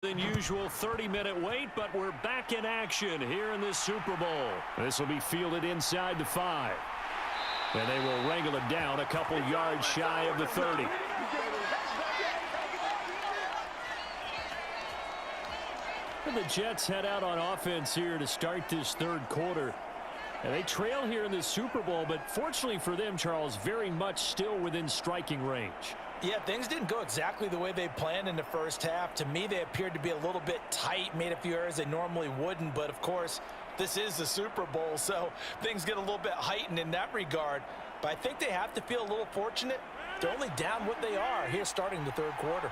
Than usual 30-minute wait, but we're back in action here in this Super Bowl. This will be fielded inside the 5. And they will wrangle it down a couple yards shy of the 30. And the Jets head out on offense here to start this third quarter. And they trail here in this Super Bowl, but fortunately for them, Charles, very much still within striking range. Yeah, things didn't go exactly the way they planned in the first half. To me, they appeared to be a little bit tight, made a few errors they normally wouldn't. But, of course, this is the Super Bowl, so things get a little bit heightened in that regard. But I think they have to feel a little fortunate. They're only down what they are here starting the third quarter.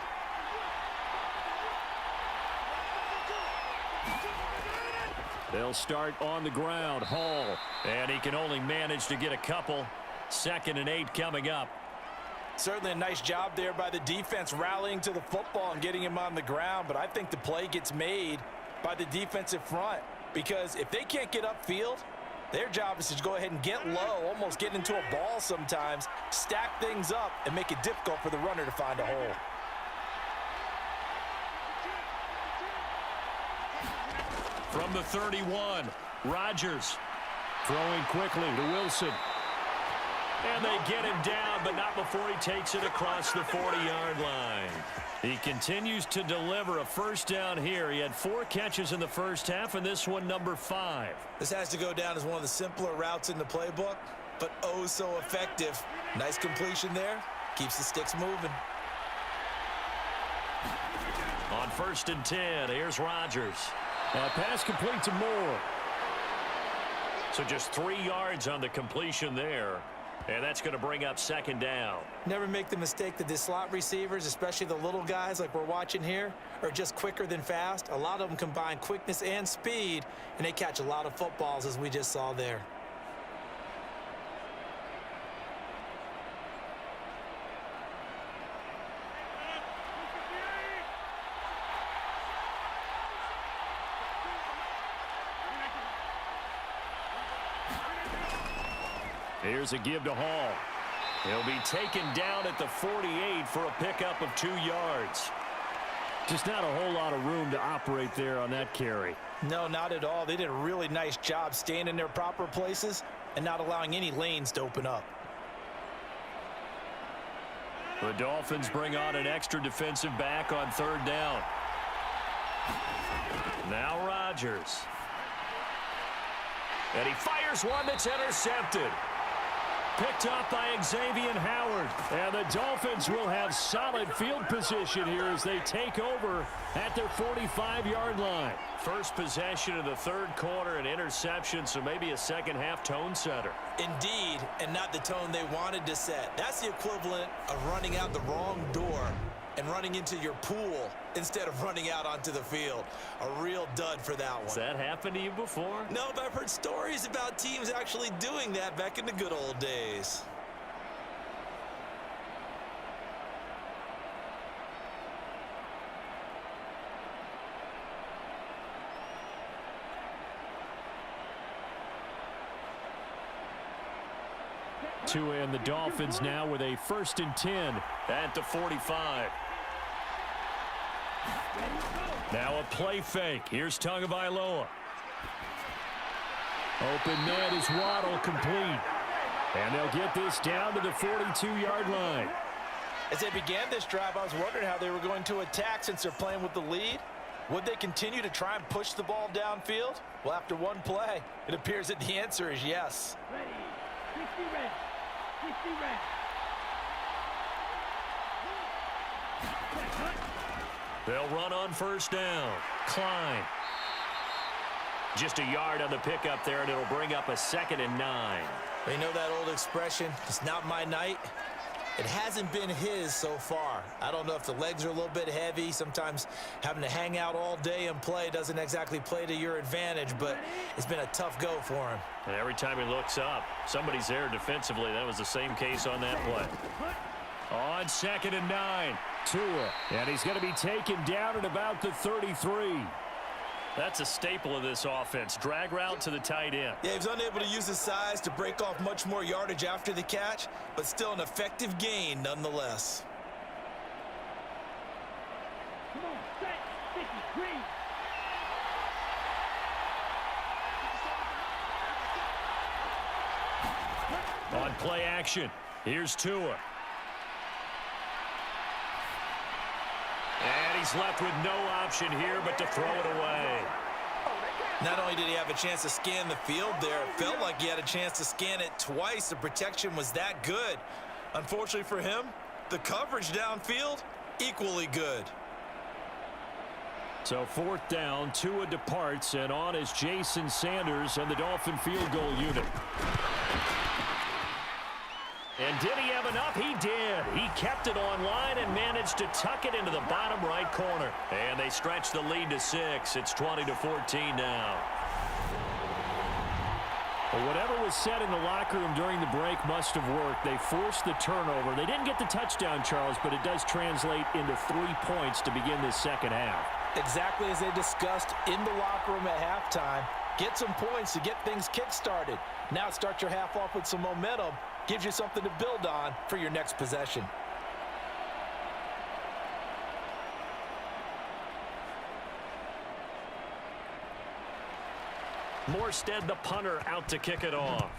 They'll start on the ground. Hall, and he can only manage to get a couple. 2nd and 8 coming up. Certainly a nice job there by the defense rallying to the football and getting him on the ground. But I think the play gets made by the defensive front, because if they can't get upfield, their job is to go ahead and get low, almost get into a ball sometimes, stack things up, and make it difficult for the runner to find a hole. From the 31, Rodgers throwing quickly to Wilson. And they get him down, but not before he takes it across the 40-yard line. He continues to deliver a first down here. He had 4 catches in the first half, and this one number 5. This has to go down as one of the simpler routes in the playbook, but oh so effective. Nice completion there. Keeps the sticks moving. On 1st and 10, here's Rodgers. Pass complete to Moore. So just 3 yards on the completion there. And that's going to bring up 2nd down. Never make the mistake that the slot receivers, especially the little guys like we're watching here, are just quicker than fast. A lot of them combine quickness and speed, and they catch a lot of footballs, as we just saw there. Here's a give to Hall. He'll be taken down at the 48 for a pickup of 2 yards. Just not a whole lot of room to operate there on that carry. No, not at all. They did a really nice job staying in their proper places and not allowing any lanes to open up. The Dolphins bring on an extra defensive back on 3rd down. Now Rodgers. And he fires one that's intercepted. Picked up by Xavier Howard. And the Dolphins will have solid field position here as they take over at their 45-yard line. First possession of the third quarter, an interception, so maybe a second-half tone setter. Indeed, and not the tone they wanted to set. That's the equivalent of running out the wrong door and running into your pool instead of running out onto the field. A real dud for that one. Has that happened to you before? No, but I've heard stories about teams actually doing that back in the good old days. To end the Dolphins now with a 1st and 10 at the 45. Now a play fake. Here's Tagovailoa. Open net is Waddle, complete. And they'll get this down to the 42-yard line. As they began this drive, I was wondering how they were going to attack since they're playing with the lead. Would they continue to try and push the ball downfield? Well, after one play, it appears that the answer is yes. Ready. 60 red. 60 red. They'll run on 1st down. Klein. Just a yard on the pickup there, and it'll bring up a 2nd and 9. You know that old expression, it's not my night? It hasn't been his so far. I don't know if the legs are a little bit heavy. Sometimes having to hang out all day and play doesn't exactly play to your advantage, but it's been a tough go for him. And every time he looks up, somebody's there defensively. That was the same case on that play. On 2nd and 9, Tua. And he's going to be taken down at about the 33. That's a staple of this offense. Drag route to the tight end. Yeah, he was unable to use his size to break off much more yardage after the catch, but still an effective gain nonetheless. Come on, set, 50. Green. On play action, here's Tua. And he's left with no option here but to throw it away. Not only did he have a chance to scan the field there, it felt like he had a chance to scan it twice. The protection was that good. Unfortunately for him, the coverage downfield, equally good. So 4th down, Tua departs, and on is Jason Sanders and the Dolphin field goal unit. And did he have enough? He did. He kept it online and managed to tuck it into the bottom right corner. And they stretch the lead to 6. It's 20-14 now. Well, whatever was said in the locker room during the break must have worked. They forced the turnover. They didn't get the touchdown, Charles, but it does translate into 3 points to begin this second half. Exactly as they discussed in the locker room at halftime. Get some points to get things kick-started. Now start your half off with some momentum. Gives you something to build on for your next possession. Morstead, the punter, out to kick it off.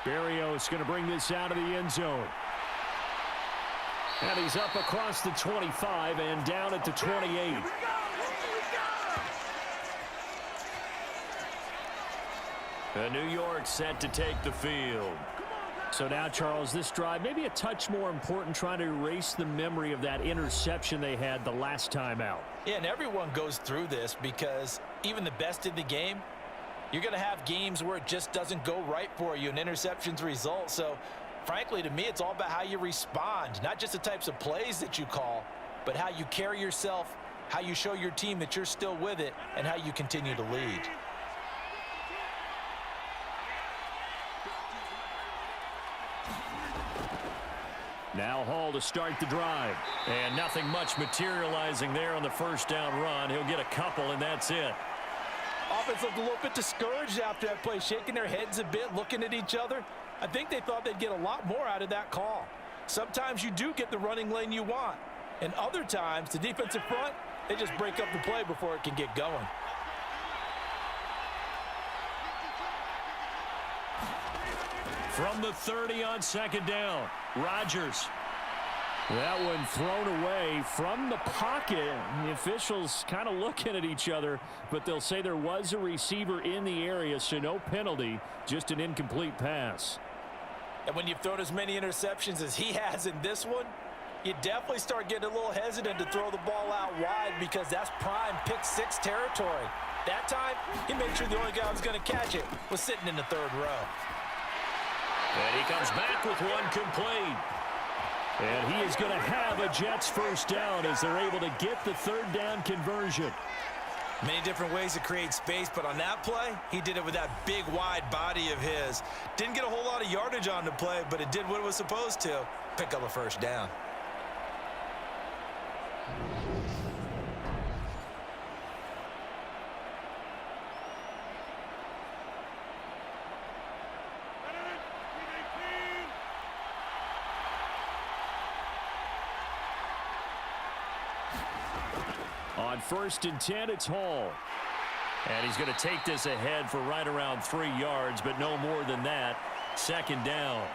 Berrios going to bring this out of the end zone. And he's up across the 25 and down at the 28. New York set to take the field. So now, Charles, this drive maybe a touch more important, trying to erase the memory of that interception they had the last time out. Yeah, and everyone goes through this because even the best in the game, you're going to have games where it just doesn't go right for you and interceptions result. So, frankly, to me, it's all about how you respond, not just the types of plays that you call, but how you carry yourself, how you show your team that you're still with it, and how you continue to lead. Now Hall to start the drive. And nothing much materializing there on the first down run. He'll get a couple, and that's it. Offense looked a little bit discouraged after that play, shaking their heads a bit, looking at each other. I think they thought they'd get a lot more out of that call. Sometimes you do get the running lane you want. And other times, the defensive front, they just break up the play before it can get going. From the 30 on second down, Rodgers. That one thrown away from the pocket. The officials kind of looking at each other, but they'll say there was a receiver in the area, so no penalty, just an incomplete pass. And when you've thrown as many interceptions as he has in this one, you definitely start getting a little hesitant to throw the ball out wide because that's prime pick-6 territory. That time, he made sure the only guy who was going to catch it was sitting in the third row. And he comes back with one complete. And he is going to have a Jets first down as they're able to get the third down conversion. Many different ways to create space, but on that play, he did it with that big, wide body of his. Didn't get a whole lot of yardage on the play, but it did what it was supposed to. Pick up a first down. On 1st and 10, it's Hall. And he's going to take this ahead for right around 3 yards, but no more than that. Second down.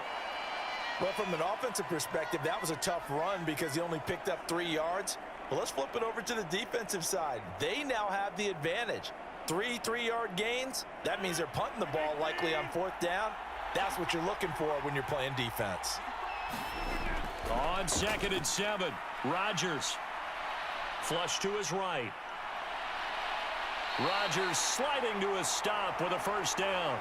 Well, from an offensive perspective, that was a tough run because he only picked up 3 yards. But let's flip it over to the defensive side. They now have the advantage. 3 3-yard gains. That means they're punting the ball likely on 4th down. That's what you're looking for when you're playing defense. On 2nd and 7, Rodgers. Flush to his right. Rodgers sliding to a stop with a first down.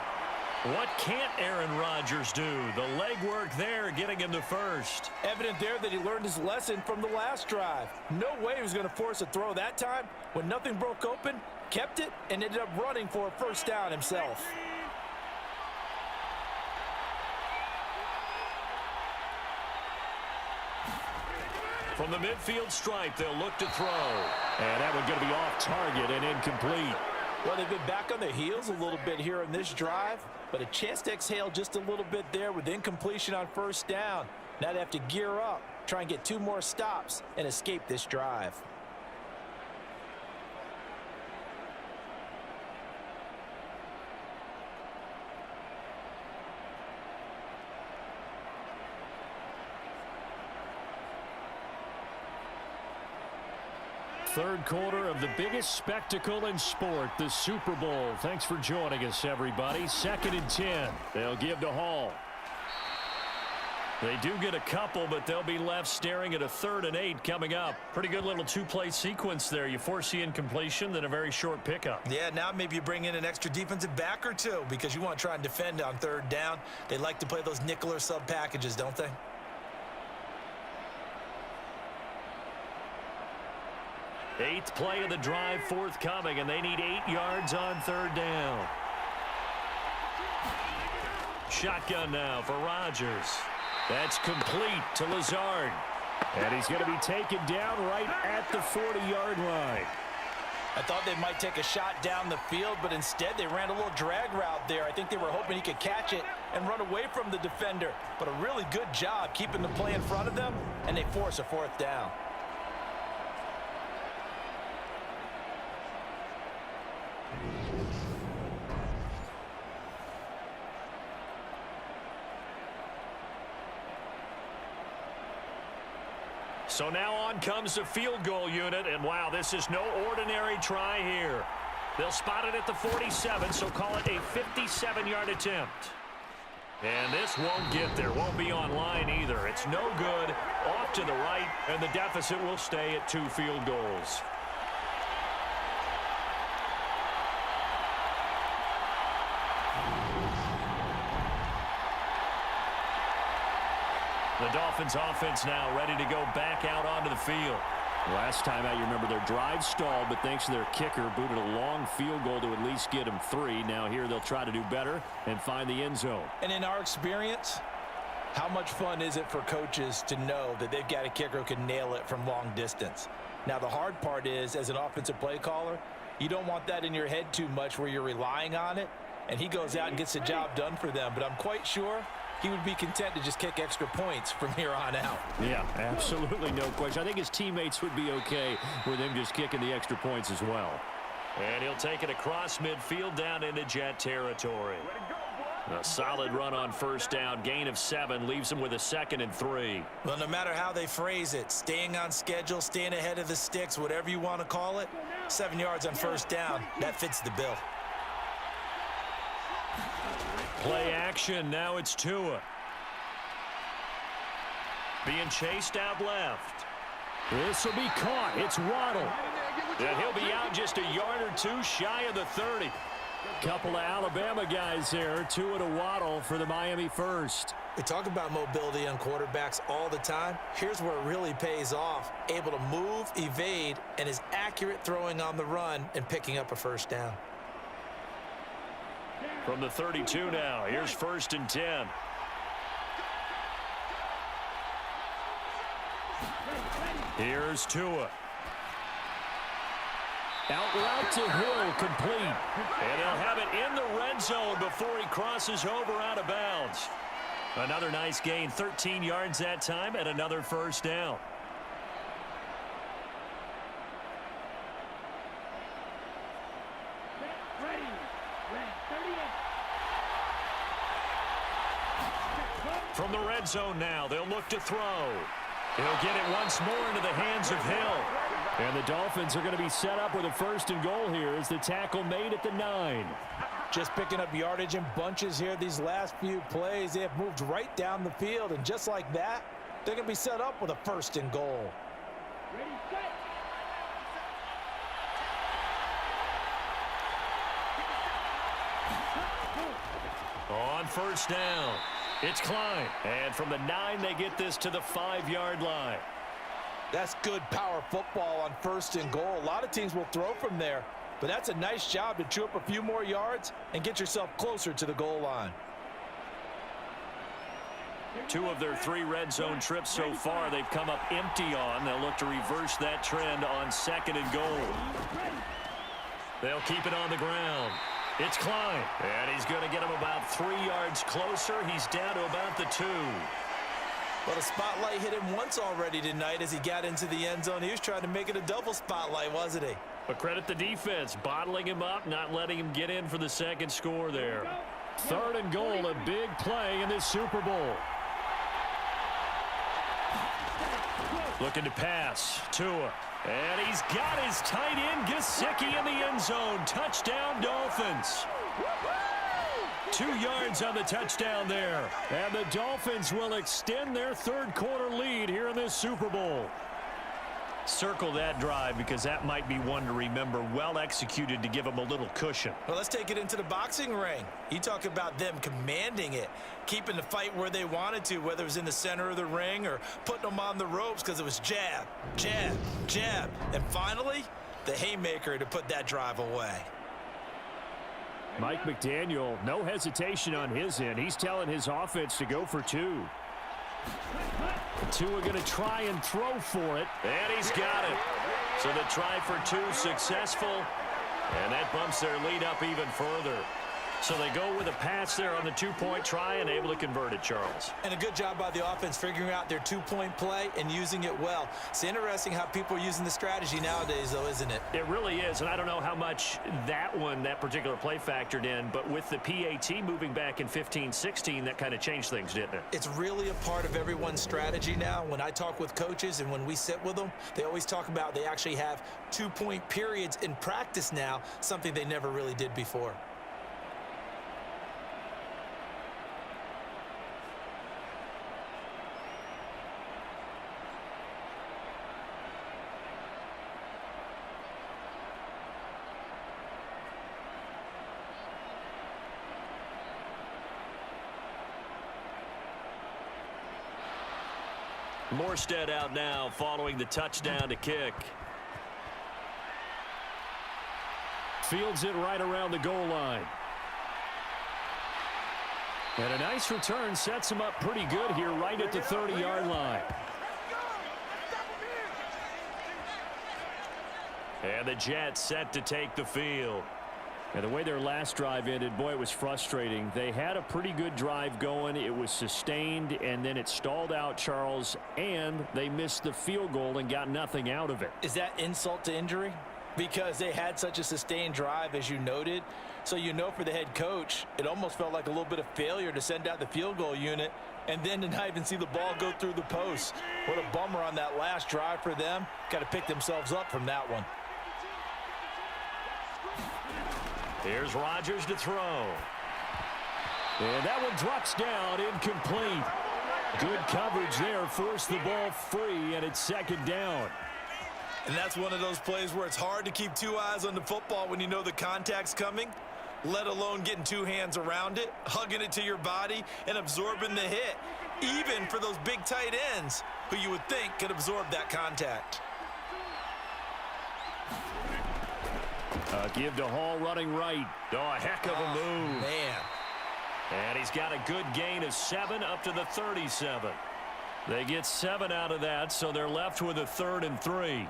What can't Aaron Rodgers do? The legwork there getting him to first. Evident there that he learned his lesson from the last drive. No way he was going to force a throw that time. When nothing broke open, kept it, and ended up running for a first down himself. From the midfield stripe, they'll look to throw. And that one going to be off target and incomplete. Well, they've been back on their heels a little bit here in this drive, but a chance to exhale just a little bit there with incompletion on first down. Now they have to gear up, try and get 2 more stops and escape this drive. Third quarter of the biggest spectacle in sport, the Super Bowl. Thanks for joining us, everybody. 2nd and 10. They'll give to Hall. They do get a couple, but they'll be left staring at a 3rd and 8 coming up. Pretty good little 2-play sequence there. You force the incompletion, then a very short pickup. Yeah, now maybe you bring in an extra defensive back or 2 because you want to try and defend on 3rd down. They like to play those nickel or sub packages, don't they? Eighth play of the drive forthcoming, and they need 8 yards on 3rd down. Shotgun now for Rodgers. That's complete to Lazard. And he's going to be taken down right at the 40-yard line. I thought they might take a shot down the field, but instead they ran a little drag route there. I think they were hoping he could catch it and run away from the defender. But a really good job keeping the play in front of them, and they force a 4th down. So now on comes the field goal unit, and wow, this is no ordinary try here. They'll spot it at the 47, so call it a 57-yard attempt. And this won't get there, won't be on line either. It's no good, off to the right, and the deficit will stay at 2 field goals. The Dolphins offense now ready to go back out onto the field. Last time out, you remember their drive stalled, but thanks to their kicker, booted a long field goal to at least get them 3. Now here they'll try to do better and find the end zone. And in our experience, how much fun is it for coaches to know that they've got a kicker who can nail it from long distance? Now the hard part is, as an offensive play caller, you don't want that in your head too much where you're relying on it, and he goes out and gets the job done for them. But I'm quite sure he would be content to just kick extra points from here on out. Yeah, absolutely no question. I think his teammates would be okay with him just kicking the extra points as well. And he'll take it across midfield down into Jet territory. A solid run on 1st down. Gain of 7 leaves him with a 2nd and 3. Well, no matter how they phrase it, staying on schedule, staying ahead of the sticks, whatever you want to call it, 7 yards on 1st down, that fits the bill. Play action. Now it's Tua. Being chased out left. This will be caught. It's Waddle. And he'll be out just a yard or 2 shy of the 30. Couple of Alabama guys there. Tua to Waddle for the Miami first. We talk about mobility on quarterbacks all the time. Here's where it really pays off. Able to move, evade, and is accurate throwing on the run and picking up a 1st down. From the 32 now, here's 1st and 10. Here's Tua. Out route to Hill, complete. And they'll have it in the red zone before he crosses over out of bounds. Another nice gain, 13 yards that time, and another 1st down. From the red zone now, they'll look to throw. He'll get it once more into the hands of Hill. And the Dolphins are going to be set up with a 1st and goal here as the tackle made at the 9. Just picking up yardage in bunches here these last few plays. They have moved right down the field, and just like that, they're going to be set up with a 1st and goal. Ready, set. On 1st down, it's Klein. And from the 9, they get this to the 5-yard line. That's good power football on 1st and goal. A lot of teams will throw from there, but that's a nice job to chew up a few more yards and get yourself closer to the goal line. 2 of their 3 red zone trips so far they've come up empty on. They'll look to reverse that trend on 2nd and goal. They'll keep it on the ground. It's Klein, and he's going to get him about 3 yards closer. He's down to about the 2. Well, the spotlight hit him once already tonight as he got into the end zone. He was trying to make it a double spotlight, wasn't he? But credit the defense, bottling him up, not letting him get in for the second score there. 3rd and goal, a big play in this Super Bowl. Looking to pass. Tua. And he's got his tight end, Gesicki, in the end zone. Touchdown, Dolphins. 2 yards on the touchdown there. And the Dolphins will extend their 3rd quarter lead here in this Super Bowl. Circle that drive because that might be one to remember. Well executed to give them a little cushion. Well, let's take it into the boxing ring. You talk about them commanding it, keeping the fight where they wanted to, whether it was in the center of the ring or putting them on the ropes because it was jab, jab, jab. And finally, the haymaker to put that drive away. Mike McDaniel, no hesitation on his end. He's telling his offense to go for 2. Tua going to try and throw for it. And he's got it. So the try for 2 successful. And that bumps their lead up even further. So they go with a pass there on the 2-point try and able to convert it, Charles. And a good job by the offense figuring out their 2-point play and using it well. It's interesting how people are using the strategy nowadays, though, isn't it? It really is, and I don't know how much that particular play factored in, but with the PAT moving back in 15-16, that kind of changed things, didn't it? It's really a part of everyone's strategy now. When I talk with coaches and when we sit with them, they always talk about they actually have 2-point periods in practice now, something they never really did before. Morstead out now following the touchdown to kick. Fields it right around the goal line. And a nice return sets him up pretty good here right at the 30-yard line. And the Jets set to take the field. And the way their last drive ended, boy, it was frustrating. They had a pretty good drive going. It was sustained, and then it stalled out, Charles, and they missed the field goal and got nothing out of it. Is that insult to injury? Because they had such a sustained drive, as you noted. So you know for the head coach, it almost felt like a little bit of failure to send out the field goal unit and then to not even see the ball go through the post. What a bummer on that last drive for them. Got to pick themselves up from that one. Here's Rodgers to throw. And that one drops down, incomplete. Good coverage there, forced the ball free, and it's 2nd down. And that's one of those plays where it's hard to keep 2 eyes on the football when you know the contact's coming, let alone getting 2 hands around it, hugging it to your body, and absorbing the hit, even for those big tight ends who you would think could absorb that contact. Give to Hall running right. Oh, a heck of a move. Man. And he's got a good gain of 7 up to the 37. They get 7 out of that, so they're left with a 3rd and 3.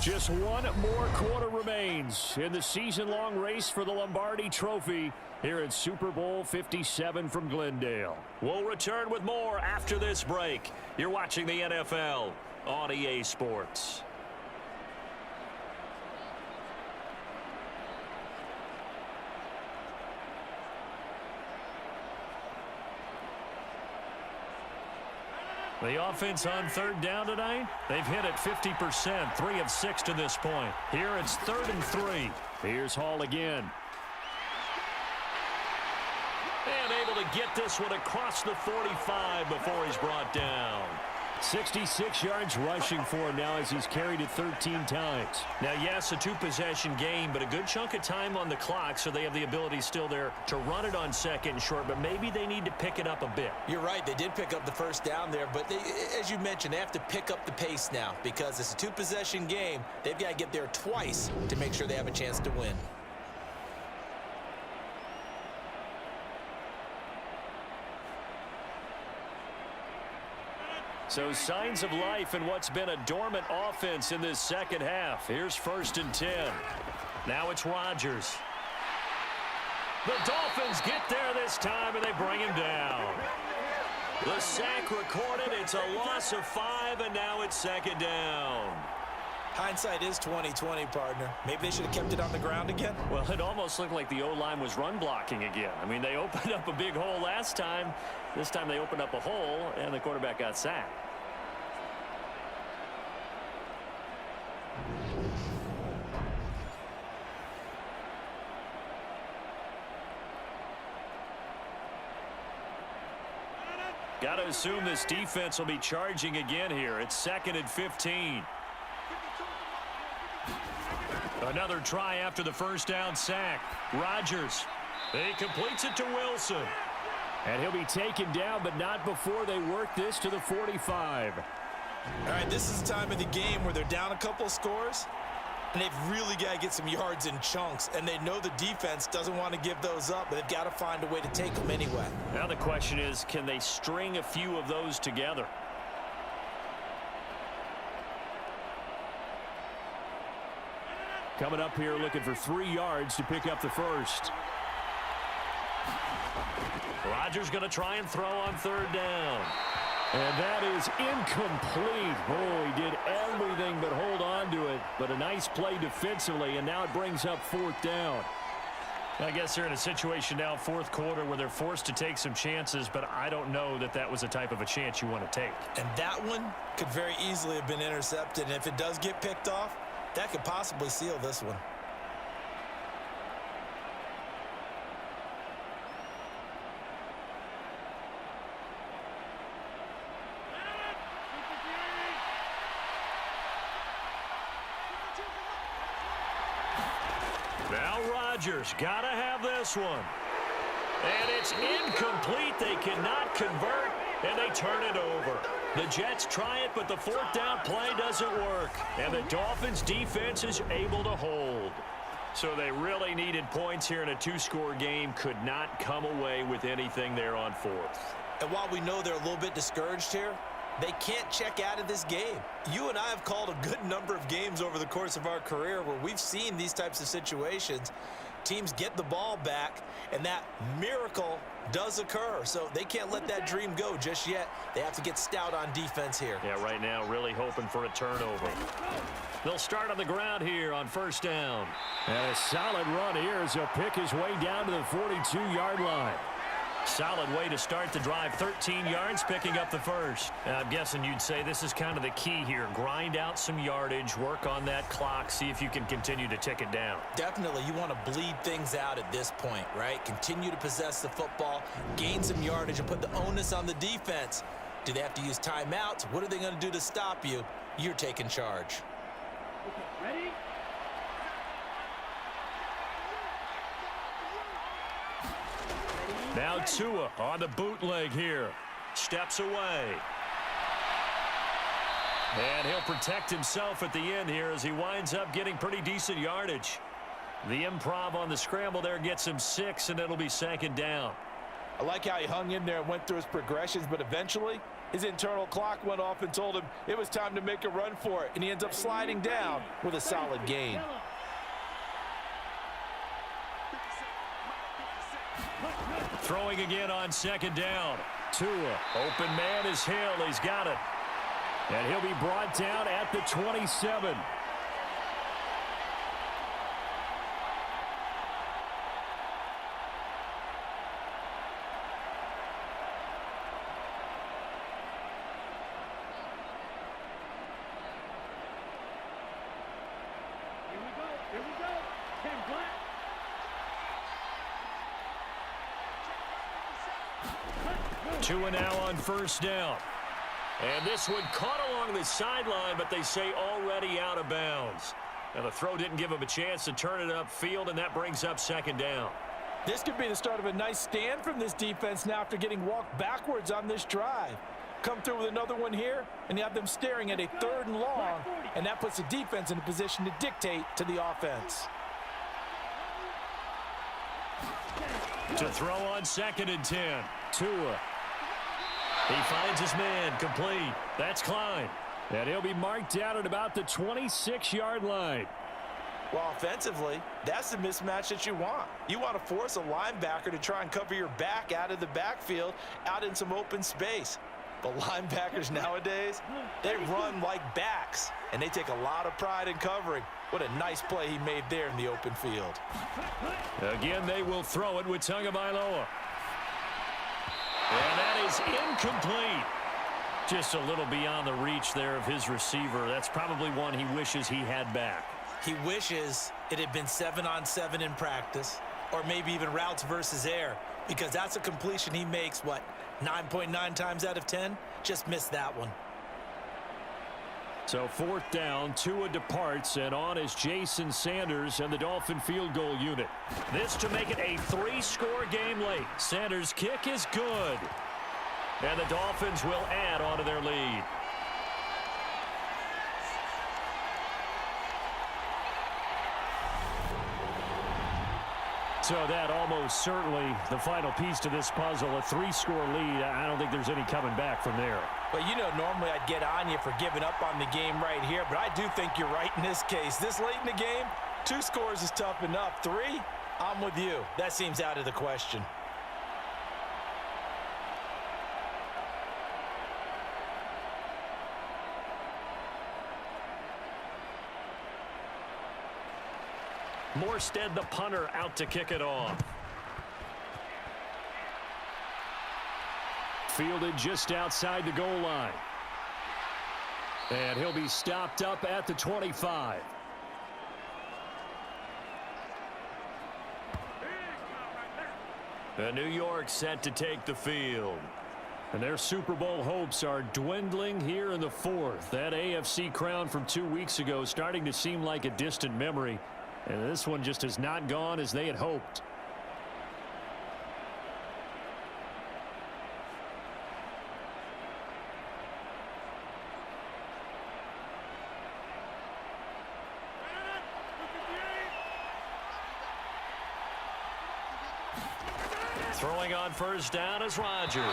Just one more quarter remains in the season-long race for the Lombardi Trophy here at Super Bowl 57 from Glendale. We'll return with more after this break. You're watching the NFL on EA Sports. The offense on 3rd down tonight, they've hit it 50%, 3 of 6 to this point. Here it's 3rd and 3. Here's Hall again. And able to get this one across the 45 before he's brought down. 66 yards rushing for him now as he's carried it 13 times. Now, yes, a 2-possession game, but a good chunk of time on the clock, so they have the ability still there to run it on 2nd and short, but maybe they need to pick it up a bit. You're right. They did pick up the 1st down there, but they, as you mentioned, they have to pick up the pace now because it's a 2-possession game. They've got to get there twice to make sure they have a chance to win. So signs of life in what's been a dormant offense in this second half. Here's 1st and 10. Now it's Rodgers. The Dolphins get there this time, and they bring him down. The sack recorded. It's a loss of 5, and now it's 2nd down. Hindsight is 20/20, partner. Maybe they should have kept it on the ground again. Well, it almost looked like the O-line was run blocking again. I mean, they opened up a big hole last time. This time they opened up a hole, and the quarterback got sacked. Got to assume this defense will be charging again here. It's 2nd and 15. Another try after the 1st down sack. Rodgers. He completes it to Wilson. And he'll be taken down, but not before they work this to the 45. All right, this is the time of the game where they're down a couple of scores, and they've really got to get some yards in chunks, and they know the defense doesn't want to give those up, but they've got to find a way to take them anyway. Now the question is, can they string a few of those together? Coming up here looking for 3 yards to pick up the first. Rodgers going to try and throw on 3rd down. And that is incomplete. Oh, he did everything but hold on to it. But a nice play defensively, and now it brings up 4th down. I guess they're in a situation now, 4th quarter, where they're forced to take some chances, but I don't know that that was the type of a chance you want to take. And that one could very easily have been intercepted, and if it does get picked off, that could possibly seal this one. Now Rodgers got to have this one. And it's incomplete. They cannot convert, and they turn it over. The Jets try it, but the 4th down play doesn't work. And the Dolphins defense is able to hold. So they really needed points here in a 2-score game. Could not come away with anything there on 4th. And while we know they're a little bit discouraged here, they can't check out of this game. You and I have called a good number of games over the course of our career where we've seen these types of situations. Teams get the ball back, and that miracle does occur. So they can't let that dream go just yet. They have to get stout on defense here. Yeah, right now really hoping for a turnover. They'll start on the ground here on 1st down. And a solid run here as he'll pick his way down to the 42-yard line. Solid way to start the drive. 13 yards, picking up the first. I'm guessing you'd say this is kind of the key here. Grind out some yardage, work on that clock, see if you can continue to tick it down. Definitely, you want to bleed things out at this point, right? Continue to possess the football, gain some yardage, and put the onus on the defense. Do they have to use timeouts? What are they going to do to stop you? You're taking charge. Okay, ready? Now Tua on the bootleg here. Steps away. And he'll protect himself at the end here as he winds up getting pretty decent yardage. The improv on the scramble there gets him 6, and it'll be 2nd down. I like how he hung in there and went through his progressions, but eventually his internal clock went off and told him it was time to make a run for it, and he ends up sliding down with a solid gain. Throwing again on 2nd down. Tua, open man is Hill. He's got it. And he'll be brought down at the 27. Here we go. 10 black. Tua now on 1st down. And this one caught along the sideline, but they say already out of bounds. Now the throw didn't give him a chance to turn it upfield, and that brings up 2nd down. This could be the start of a nice stand from this defense now after getting walked backwards on this drive. Come through with another one here, and you have them staring at a 3rd and long, and that puts the defense in a position to dictate to the offense. To throw on 2nd and 10. Tua. He finds his man, complete. That's Klein. And he'll be marked out at about the 26-yard line. Well, offensively, that's the mismatch that you want. You want to force a linebacker to try and cover your back out of the backfield, out in some open space. But linebackers nowadays, they run like backs, and they take a lot of pride in covering. What a nice play he made there in the open field. Again, they will throw it with Tagovailoa. And that is incomplete. Just a little beyond the reach there of his receiver. That's probably one he wishes he had back. He wishes it had been 7-on-7 in practice, or maybe even routes versus air, because that's a completion he makes, 9.9 times out of 10? Just missed that one. So 4th down, Tua departs, and on is Jason Sanders and the Dolphin field goal unit. This to make it a 3-score game late. Sanders' kick is good. And the Dolphins will add on to their lead. So that almost certainly the final piece to this puzzle, a 3-score lead. I don't think there's any coming back from there. Well, normally I'd get on you for giving up on the game right here, but I do think you're right in this case. This late in the game, 2 scores is tough enough. 3, I'm with you. That seems out of the question. Morstead, the punter, out to kick it off. Fielded just outside the goal line. And he'll be stopped up at the 25. The New York set to take the field. And their Super Bowl hopes are dwindling here in the 4th. That AFC crown from 2 weeks ago starting to seem like a distant memory. And this one just has not gone as they had hoped. Throwing on 1st down is Rodgers.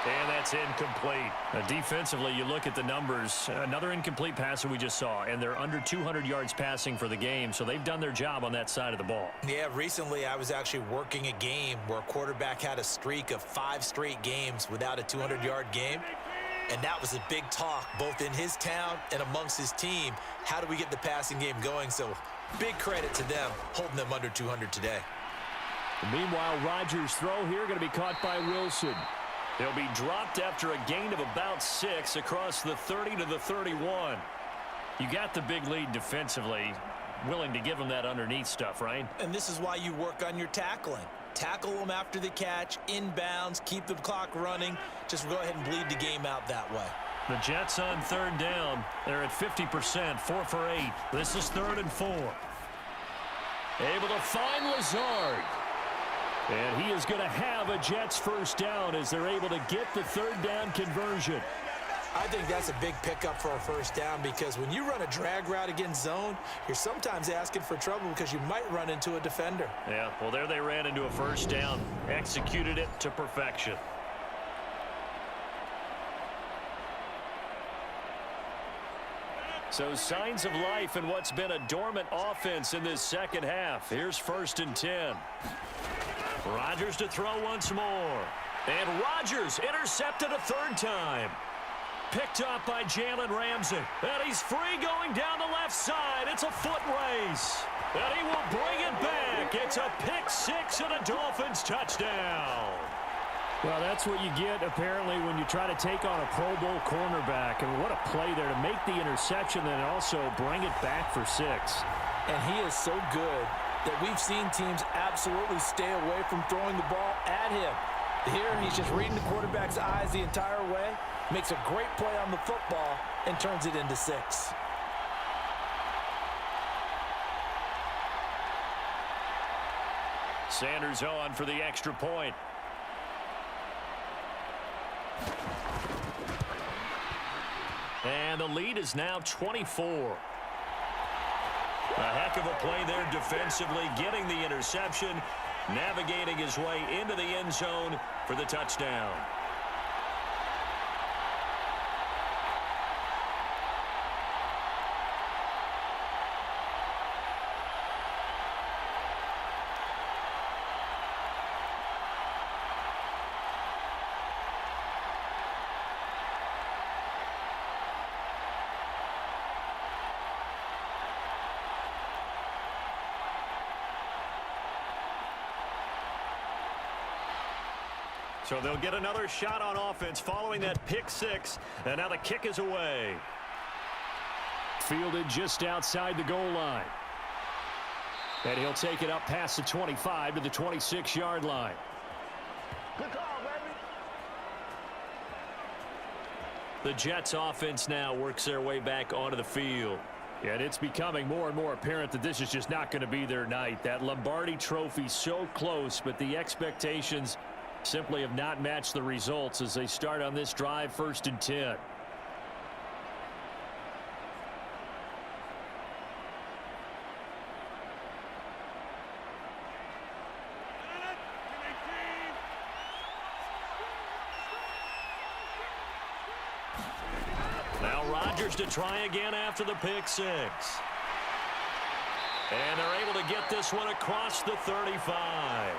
And that's incomplete. Defensively, you look at the numbers. Another incomplete pass that we just saw, and they're under 200 yards passing for the game, so they've done their job on that side of the ball. Yeah, recently I was actually working a game where a quarterback had a streak of 5 straight games without a 200-yard game, and that was a big talk both in his town and amongst his team. How do we get the passing game going? So big credit to them holding them under 200 today. Meanwhile, Rodgers' throw here going to be caught by Wilson. He'll be dropped after a gain of about 6 across the 30 to the 31. You got the big lead defensively. Willing to give him that underneath stuff, right? And this is why you work on your tackling. Tackle them after the catch, inbounds, keep the clock running. Just go ahead and bleed the game out that way. The Jets on 3rd down. They're at 50%, 4 for 8. This is 3rd and 4. Able to find Lazard. And he is going to have a Jets 1st down as they're able to get the 3rd down conversion. I think that's a big pickup for a 1st down because when you run a drag route against zone, you're sometimes asking for trouble because you might run into a defender. Yeah, well, there they ran into a 1st down. Executed it to perfection. So signs of life in what's been a dormant offense in this second half. Here's 1st and 10. Rodgers to throw once more. And Rodgers intercepted a 3rd time. Picked up by Jalen Ramsey. And he's free going down the left side. It's a foot race. And he will bring it back. It's a pick 6 and a Dolphins touchdown. Well, that's what you get, apparently, when you try to take on a Pro Bowl cornerback. And what a play there to make the interception and also bring it back for 6. And he is so good that we've seen teams absolutely stay away from throwing the ball at him. Here, he's just reading the quarterback's eyes the entire way, makes a great play on the football, and turns it into 6. Sanders on for the extra point. And the lead is now 24. A heck of a play there defensively, getting the interception, navigating his way into the end zone for the touchdown. So they'll get another shot on offense following that pick six. And now the kick is away. Fielded just outside the goal line. And he'll take it up past the 25 to the 26-yard line. Good call, baby. The Jets offense now works their way back onto the field. And it's becoming more and more apparent that this is just not going to be their night. That Lombardi trophy so close, but the expectations simply have not matched the results as they start on this drive, 1st and 10. Now Rodgers to try again after the pick six. And they're able to get this one across the 35.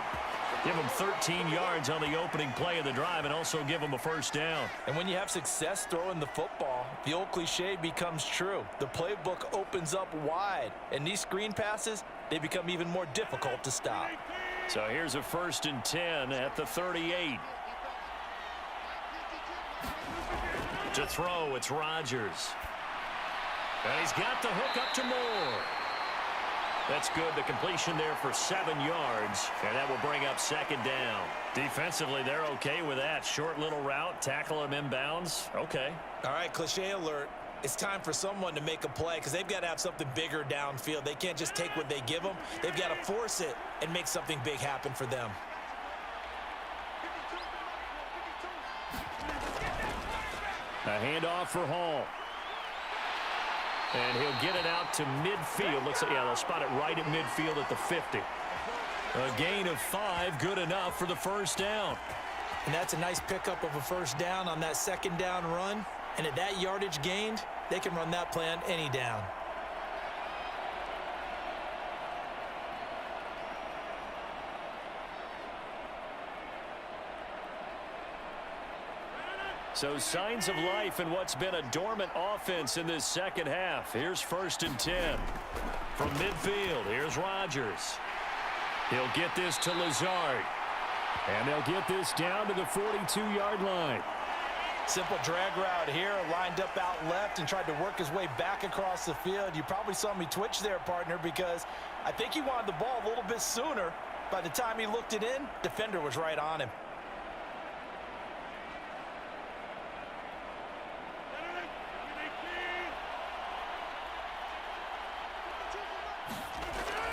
Give them 13 yards on the opening play of the drive and also give them a first down. And when you have success throwing the football, the old cliche becomes true. The playbook opens up wide, and these screen passes, they become even more difficult to stop. So here's a 1st and 10 at the 38. To throw, it's Rodgers. And he's got the hook up to Moore. That's good. The completion there for 7 yards. And that will bring up 2nd down. Defensively, they're okay with that. Short little route, tackle him inbounds. Okay. All right, cliche alert. It's time for someone to make a play because they've got to have something bigger downfield. They can't just take what they give them. They've got to force it and make something big happen for them. A handoff for Hall. And he'll get it out to midfield. Looks like, yeah, they'll spot it right at midfield at the 50. A gain of 5, good enough for the first down. And that's a nice pickup of a first down on that 2nd down run. And at that yardage gained, they can run that play on any down. So signs of life in what's been a dormant offense in this second half. Here's 1st and 10. From midfield, here's Rodgers. He'll get this to Lazard. And they'll get this down to the 42-yard line. Simple drag route here, lined up out left and tried to work his way back across the field. You probably saw me twitch there, partner, because I think he wanted the ball a little bit sooner. By the time he looked it in, defender was right on him.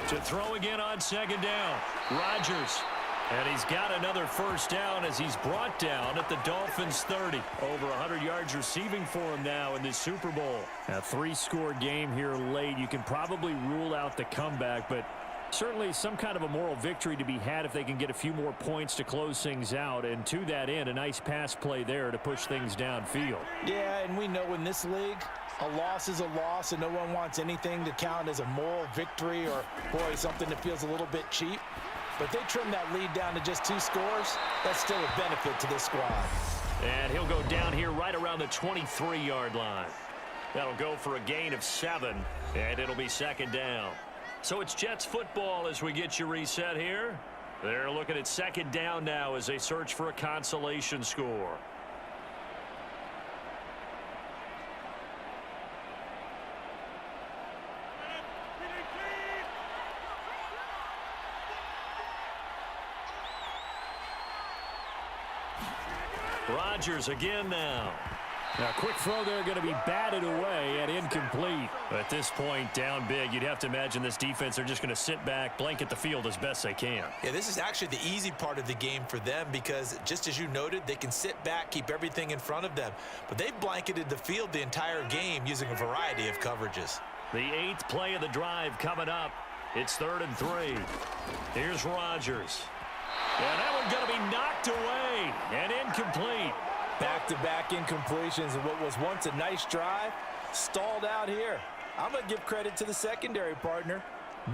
To throw again on 2nd down. Rodgers. And he's got another first down as he's brought down at the Dolphins' 30. Over 100 yards receiving for him now in this Super Bowl. A 3-score game here late. You can probably rule out the comeback, but certainly some kind of a moral victory to be had if they can get a few more points to close things out. And to that end, a nice pass play there to push things downfield. Yeah, and we know in this league, a loss is a loss, and no one wants anything to count as a moral victory or, boy, something that feels a little bit cheap. But they trim that lead down to just 2 scores. That's still a benefit to this squad. And he'll go down here right around the 23-yard line. That'll go for a gain of 7, and it'll be 2nd down. So it's Jets football as we get you reset here. They're looking at 2nd down now as they search for a consolation score. Rodgers again now. Now, quick throw there going to be batted away and incomplete. At this point, down big, you'd have to imagine this defense are just going to sit back, blanket the field as best they can. Yeah, this is actually the easy part of the game for them because, just as you noted, they can sit back, keep everything in front of them. But they've blanketed the field the entire game using a variety of coverages. The 8th play of the drive coming up. It's 3rd and 3. Here's Rodgers. And that one's going to be knocked away and incomplete. Back-to-back incompletions and what was once a nice drive stalled out here. I'm going to give credit to the secondary, partner.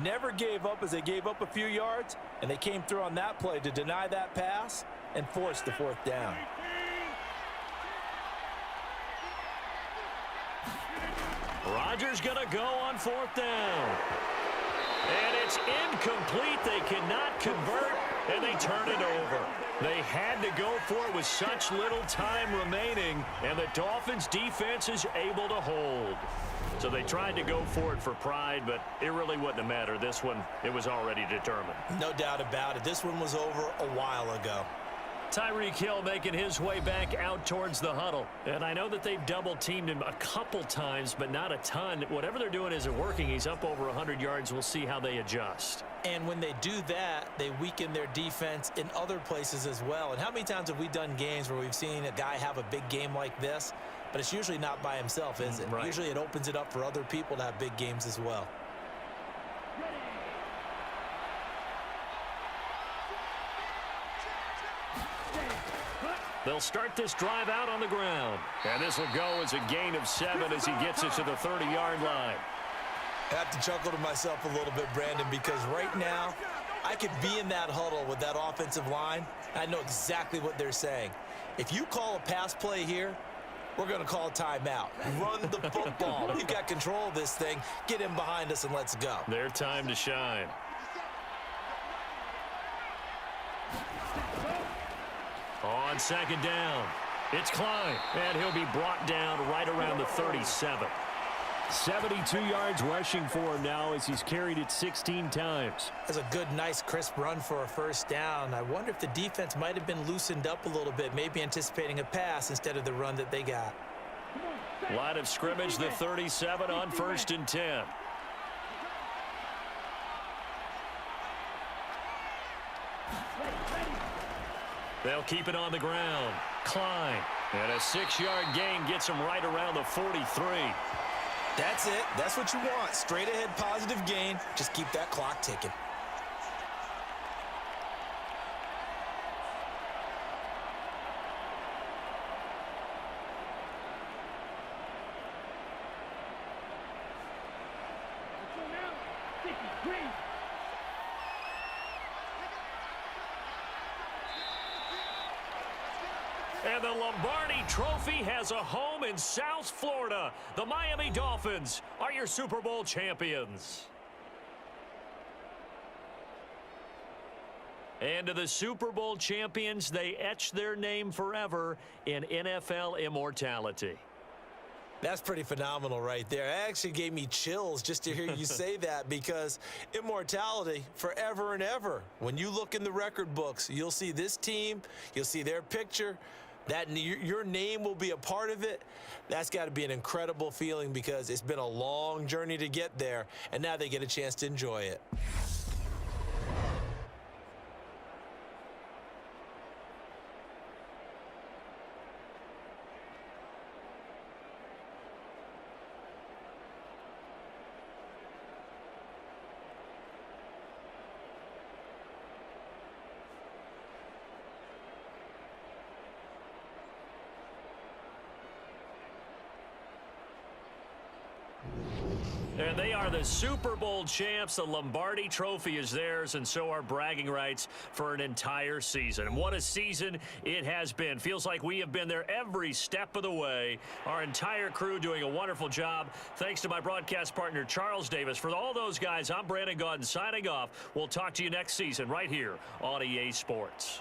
Never gave up as they gave up a few yards, and they came through on that play to deny that pass and force the 4th down. Rodgers going to go on 4th down. And it's incomplete. They cannot convert. and they turn it over. They had to go for it with such little time remaining, and the Dolphins defense is able to hold. So they tried to go for it for pride, but it really wouldn't have mattered. This one, it was already determined. No doubt about it. This one was over a while ago. Tyreek Hill making his way back out towards the huddle. And I know that they've double-teamed him a couple times, but not a ton. Whatever they're doing isn't working. He's up over 100 yards. We'll see how they adjust. And when they do that, they weaken their defense in other places as well. And how many times have we done games where we've seen a guy have a big game like this, but it's usually not by himself, is it? Right. Usually it opens it up for other people to have big games as well. They'll start this drive out on the ground. And this will go as a gain of 7 as he gets it to the 30-yard line. I have to chuckle to myself a little bit, Brandon, because right now I could be in that huddle with that offensive line. I know exactly what they're saying. If you call a pass play here, we're going to call a timeout. Run the football. We've got control of this thing. Get in behind us and let's go. Their time to shine. On second down, it's Klein, and he'll be brought down right around the 37. 72 yards rushing for him now as he's carried it 16 times. That's a good, nice, crisp run for a first down. I wonder if the defense might have been loosened up a little bit, maybe anticipating a pass instead of the run that they got. Line of scrimmage, the 37 on 1st and 10. They'll keep it on the ground. Klein, and a 6-yard gain gets him right around the 43. That's it. That's what you want. Straight ahead positive gain. Just keep that clock ticking. And the Lombardi Trophy has a home in South Florida. The Miami Dolphins are your Super Bowl champions. And to the Super Bowl champions, they etch their name forever in NFL immortality. That's pretty phenomenal right there. It actually gave me chills just to hear you say that, because immortality forever and ever. When you look in the record books, you'll see this team, you'll see their picture, that your name will be a part of it. That's got to be an incredible feeling, because it's been a long journey to get there, and now they get a chance to enjoy it. And they are the Super Bowl champs. The Lombardi Trophy is theirs, and so are bragging rights for an entire season. And what a season it has been. Feels like we have been there every step of the way. Our entire crew doing a wonderful job. Thanks to my broadcast partner, Charles Davis. For all those guys, I'm Brandon Gaudin signing off. We'll talk to you next season right here on EA Sports.